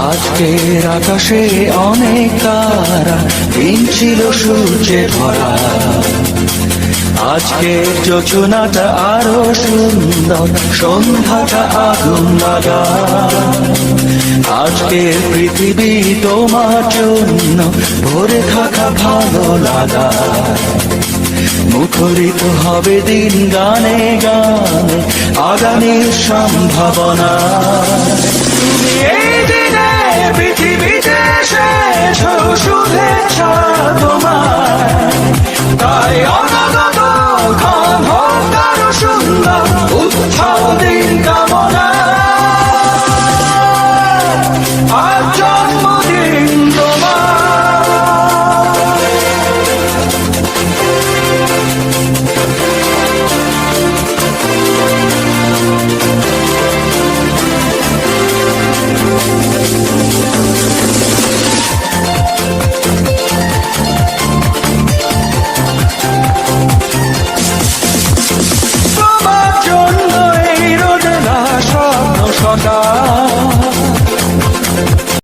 আজকের আকাশে অনেক তারা, দিন ছিল সূর্যে ভরা। আজকের যোজনাটা আরো সুন্দর, সন্ধ্যাটা আগুন লাগা। আজকের পৃথিবী তোমার জন্য ভরে থাকা ভালো লাগা। মুখরিত হবে দিন গানে গানে, আগামীর সম্ভাবনা। তুমি এই